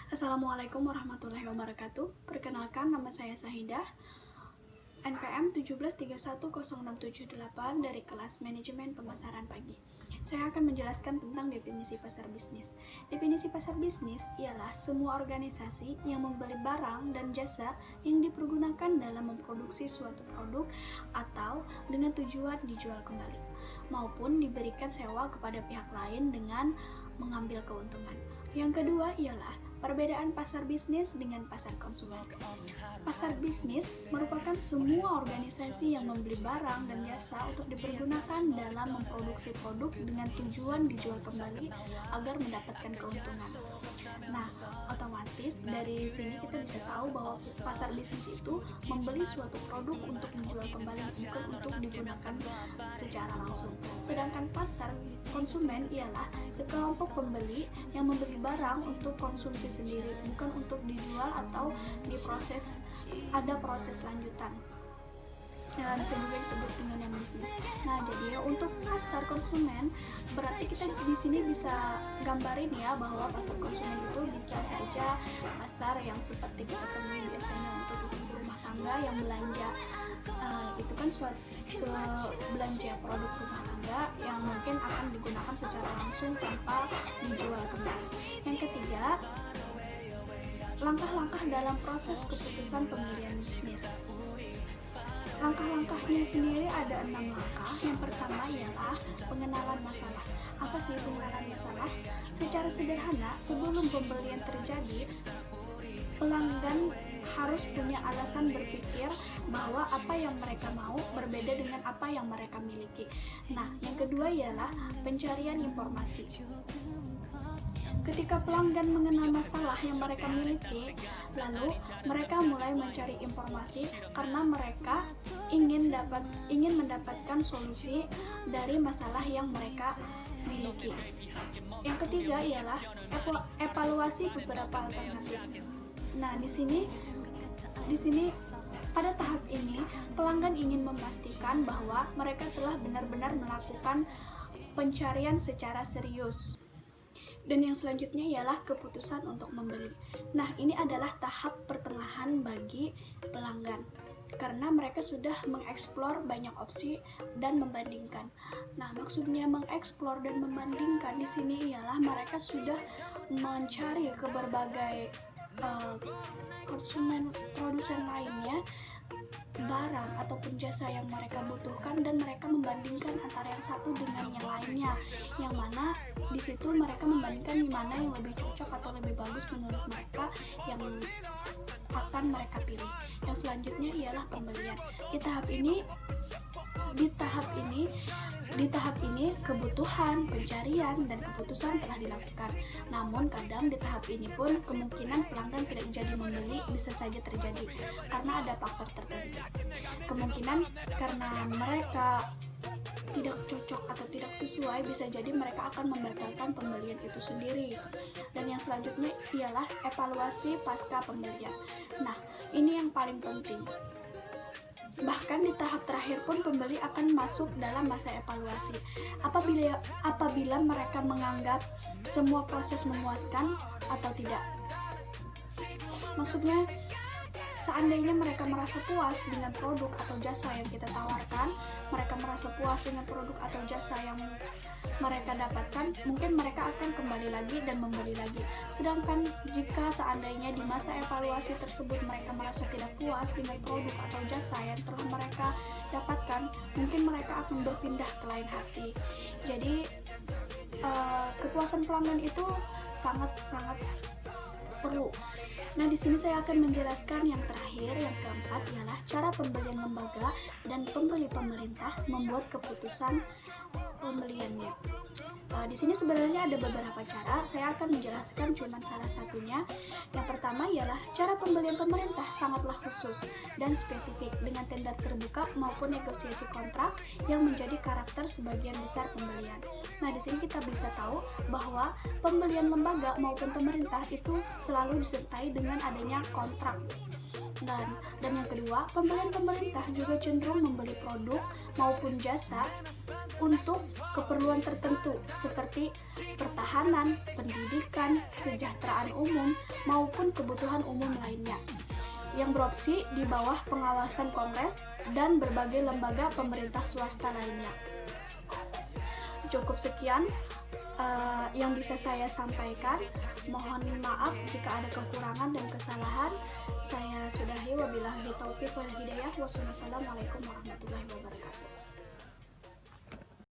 Assalamualaikum warahmatullahi wabarakatuh. Perkenalkan, nama saya Sahidah, NPM 1731068 dari kelas Manajemen Pemasaran Pagi. Saya akan menjelaskan tentang definisi pasar bisnis. Definisi pasar bisnis ialah semua organisasi yang membeli barang dan jasa yang dipergunakan dalam memproduksi suatu produk atau dengan tujuan dijual kembali, maupun diberikan sewa kepada pihak lain dengan mengambil keuntungan. Yang kedua ialah perbedaan pasar bisnis dengan pasar konsumen. Pasar bisnis merupakan semua organisasi yang membeli barang dan jasa untuk dipergunakan dalam memproduksi produk dengan tujuan dijual kembali agar mendapatkan keuntungan. Nah, otomatis dari sini kita bisa tahu bahwa pasar bisnis itu membeli suatu produk untuk dijual kembali, bukan untuk digunakan secara langsung. Sedangkan pasar konsumen ialah sekelompok pembeli yang membeli barang untuk konsumsi sendiri, bukan untuk dijual atau diproses, ada proses lanjutan. Dan bisa juga disebut dengan yang bisnis. Nah, jadi ya untuk pasar konsumen berarti kita di sini bisa gambarin ya bahwa pasar konsumen itu bisa saja pasar yang seperti kita temui biasanya untuk ibu rumah tangga yang belanja itu kan belanja produk rumah tangga yang mungkin akan digunakan secara langsung tanpa dijual kembali. Yang ketiga, langkah-langkah dalam proses keputusan pemilihan bisnis. Langkah-langkahnya sendiri ada 6 langkah. Yang pertama ialah pengenalan masalah. Apa sih pengenalan masalah? Secara sederhana, sebelum pembelian terjadi, pelanggan harus punya alasan berpikir bahwa apa yang mereka mau berbeda dengan apa yang mereka miliki. Nah, yang kedua ialah pencarian informasi. Ketika pelanggan mengenal masalah yang mereka miliki, lalu mereka mulai mencari informasi karena mereka ingin mendapatkan solusi dari masalah yang mereka miliki. Yang ketiga ialah evaluasi beberapa alternatif. Nah, di sini pada tahap ini pelanggan ingin memastikan bahwa mereka telah benar-benar melakukan pencarian secara serius. Dan yang selanjutnya ialah keputusan untuk membeli. Nah, ini adalah tahap pertengahan bagi pelanggan karena mereka sudah mengeksplor banyak opsi dan membandingkan. Nah, maksudnya mengeksplor dan membandingkan di sini ialah mereka sudah mencari ke berbagai produsen lainnya barang ataupun jasa yang mereka butuhkan dan mereka membandingkan antara yang satu dengan yang lainnya, yang mana di situ mereka membandingkan mana yang lebih cocok atau lebih bagus menurut mereka yang akan mereka pilih. Yang selanjutnya ialah pembelian. Di tahap ini kebutuhan, pencarian, dan keputusan telah dilakukan. Namun kadang di tahap ini pun kemungkinan pelanggan tidak jadi membeli bisa saja terjadi karena ada faktor tertentu. Kemungkinan karena mereka tidak cocok atau tidak sesuai, bisa jadi mereka akan membatalkan pembelian itu sendiri. Dan yang selanjutnya ialah evaluasi pasca pembelian. Nah, ini yang paling penting. Bahkan di tahap terakhir pun pembeli akan masuk dalam masa evaluasi. Apabila mereka menganggap semua proses memuaskan atau tidak. Maksudnya, seandainya mereka merasa puas dengan produk atau jasa yang kita tawarkan, mereka merasa puas dengan produk atau jasa yang mereka dapatkan, mungkin mereka akan kembali lagi dan membeli lagi. Sedangkan jika seandainya di masa evaluasi tersebut mereka merasa tidak puas dengan produk atau jasa yang telah mereka dapatkan, mungkin mereka akan berpindah ke lain hati. Jadi kepuasan pelanggan itu sangat-sangat perlu. Nah, di sini saya akan menjelaskan yang terakhir, yang keempat ialah cara pembelian lembaga dan pembeli pemerintah membuat keputusan pembeliannya. Di sini sebenarnya ada beberapa cara, saya akan menjelaskan cuma salah satunya. Yang pertama ialah cara pembelian pemerintah sangatlah khusus dan spesifik dengan tender terbuka maupun negosiasi kontrak yang menjadi karakter sebagian besar pembelian. Nah, di sini kita bisa tahu bahwa pembelian lembaga maupun pemerintah itu selalu disertai dengan adanya kontrak. Dan yang kedua, pembelian pemerintah juga cenderung membeli produk maupun jasa untuk keperluan tertentu seperti pertahanan, pendidikan, kesejahteraan umum, maupun kebutuhan umum lainnya yang beropsi di bawah pengawasan Kongres dan berbagai lembaga pemerintah swasta lainnya. Cukup sekian yang bisa saya sampaikan. Mohon maaf jika ada kekurangan dan kesalahan. Saya sudahi, wabillahi taufiq wal hidayah. Wassalamualaikum warahmatullahi wabarakatuh.